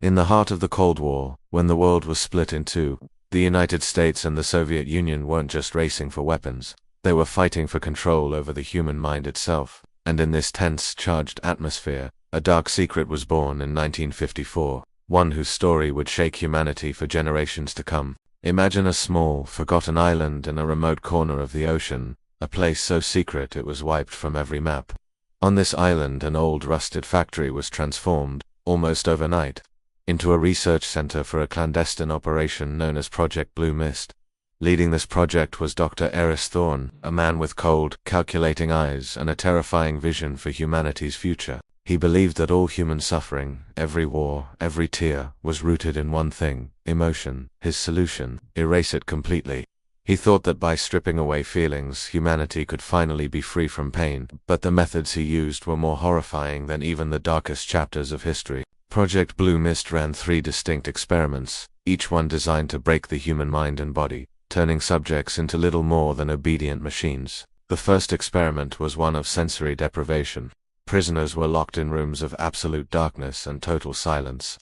In the heart of the Cold War, when the world was split in two, the United States and the Soviet Union weren't just racing for weapons. They were fighting for control over the human mind itself. And in this tense, charged atmosphere, a dark secret was born in 1954, one whose story would shake humanity for generations to come. Imagine a small, forgotten island in a remote corner of the ocean, a place so secret it was wiped from every map. On this island, an old rusted factory was transformed, almost overnight, into a research center for a clandestine operation known as Project Blue Mist. Leading this project was Dr. Eris Thorne, a man with cold, calculating eyes and a terrifying vision for humanity's future. He believed that all human suffering, every war, every tear, was rooted in one thing: emotion. His solution: erase it completely. He thought that by stripping away feelings, humanity could finally be free from pain, but the methods he used were more horrifying than even the darkest chapters of history. Project Blue Mist ran 3 distinct experiments, each one designed to break the human mind and body, turning subjects into little more than obedient machines. The first experiment was one of sensory deprivation. Prisoners were locked in rooms of absolute darkness and total silence.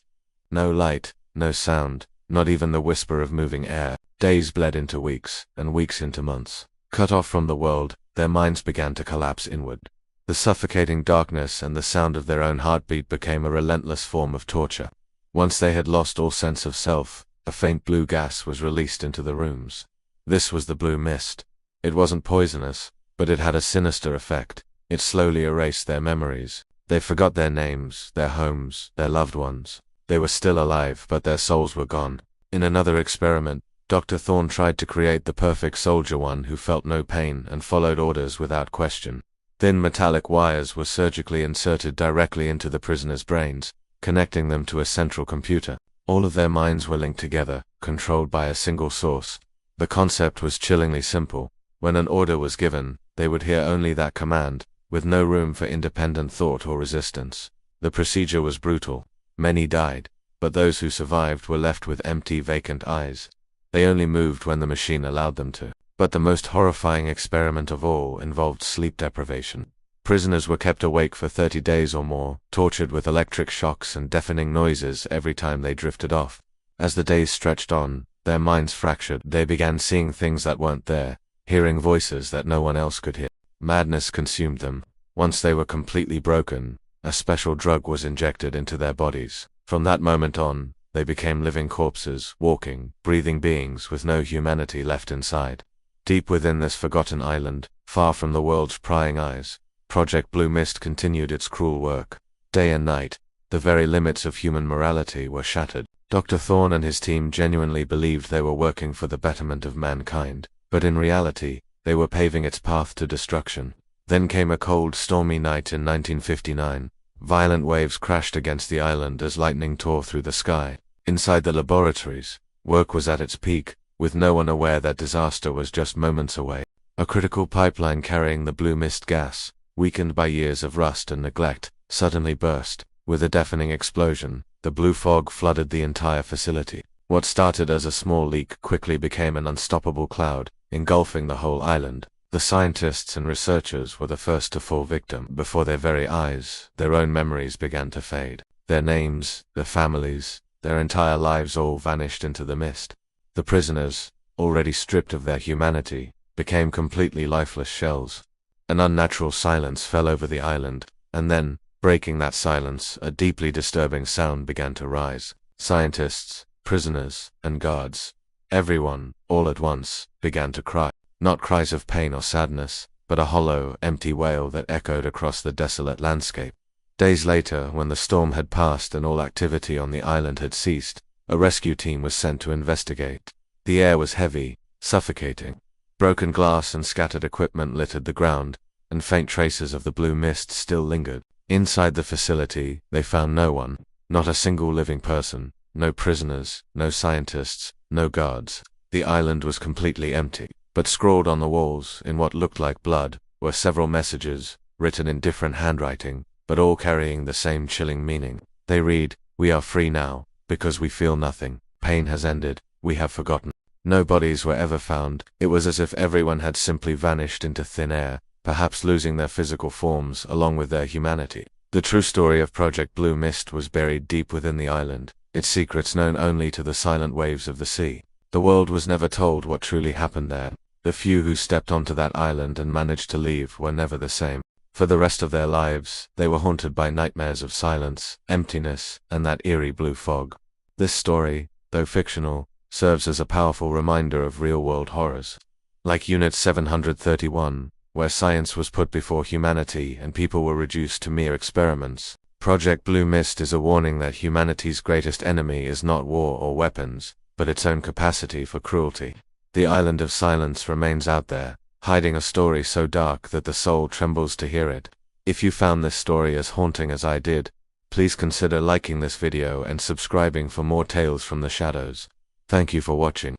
No light, no sound, not even the whisper of moving air. Days bled into weeks, and weeks into months. Cut off from the world, their minds began to collapse inward. The suffocating darkness and the sound of their own heartbeat became a relentless form of torture. Once they had lost all sense of self, a faint blue gas was released into the rooms. This was the blue mist. It wasn't poisonous, but it had a sinister effect. It slowly erased their memories. They forgot their names, their homes, their loved ones. They were still alive, but their souls were gone. In another experiment, Dr. Thorne tried to create the perfect soldier, one who felt no pain and followed orders without question. Thin metallic wires were surgically inserted directly into the prisoners' brains, connecting them to a central computer. All of their minds were linked together, controlled by a single source. The concept was chillingly simple. When an order was given, they would hear only that command, with no room for independent thought or resistance. The procedure was brutal. Many died, but those who survived were left with empty, vacant eyes. They only moved when the machine allowed them to. But the most horrifying experiment of all involved sleep deprivation. Prisoners were kept awake for 30 days or more, tortured with electric shocks and deafening noises every time they drifted off. As the days stretched on, their minds fractured. They began seeing things that weren't there, hearing voices that no one else could hear. Madness consumed them. Once they were completely broken, a special drug was injected into their bodies. From that moment on, they became living corpses, walking, breathing beings with no humanity left inside. Deep within this forgotten island, far from the world's prying eyes, Project Blue Mist continued its cruel work. Day and night, the very limits of human morality were shattered. Dr. Thorne and his team genuinely believed they were working for the betterment of mankind, but in reality, they were paving its path to destruction. Then came a cold, stormy night in 1959. Violent waves crashed against the island as lightning tore through the sky. Inside the laboratories, work was at its peak, with no one aware that disaster was just moments away. A critical pipeline carrying the blue mist gas, weakened by years of rust and neglect, suddenly burst. With a deafening explosion, the blue fog flooded the entire facility. What started as a small leak quickly became an unstoppable cloud, engulfing the whole island. The scientists and researchers were the first to fall victim. Before their very eyes, their own memories began to fade. Their names, their families, their entire lives all vanished into the mist. The prisoners, already stripped of their humanity, became completely lifeless shells. An unnatural silence fell over the island, and then, breaking that silence, a deeply disturbing sound began to rise. Scientists, prisoners, and guards, everyone, all at once, began to cry. Not cries of pain or sadness, but a hollow, empty wail that echoed across the desolate landscape. Days later, when the storm had passed and all activity on the island had ceased, a rescue team was sent to investigate. The air was heavy, suffocating. Broken glass and scattered equipment littered the ground, and faint traces of the blue mist still lingered. Inside the facility, they found no one, not a single living person, no prisoners, no scientists, no guards. The island was completely empty. But scrawled on the walls, in what looked like blood, were several messages, written in different handwriting, but all carrying the same chilling meaning. They read, "We are free now, because we feel nothing. Pain has ended, we have forgotten." No bodies were ever found. It was as if everyone had simply vanished into thin air, perhaps losing their physical forms along with their humanity. The true story of Project Blue Mist was buried deep within the island, its secrets known only to the silent waves of the sea. The world was never told what truly happened there. The few who stepped onto that island and managed to leave were never the same. For the rest of their lives, they were haunted by nightmares of silence, emptiness, and that eerie blue fog. This story, though fictional, serves as a powerful reminder of real-world horrors. Like Unit 731, where science was put before humanity and people were reduced to mere experiments, Project Blue Mist is a warning that humanity's greatest enemy is not war or weapons, but its own capacity for cruelty. The Island of Silence remains out there, hiding a story so dark that the soul trembles to hear it. If you found this story as haunting as I did, please consider liking this video and subscribing for more tales from the shadows. Thank you for watching.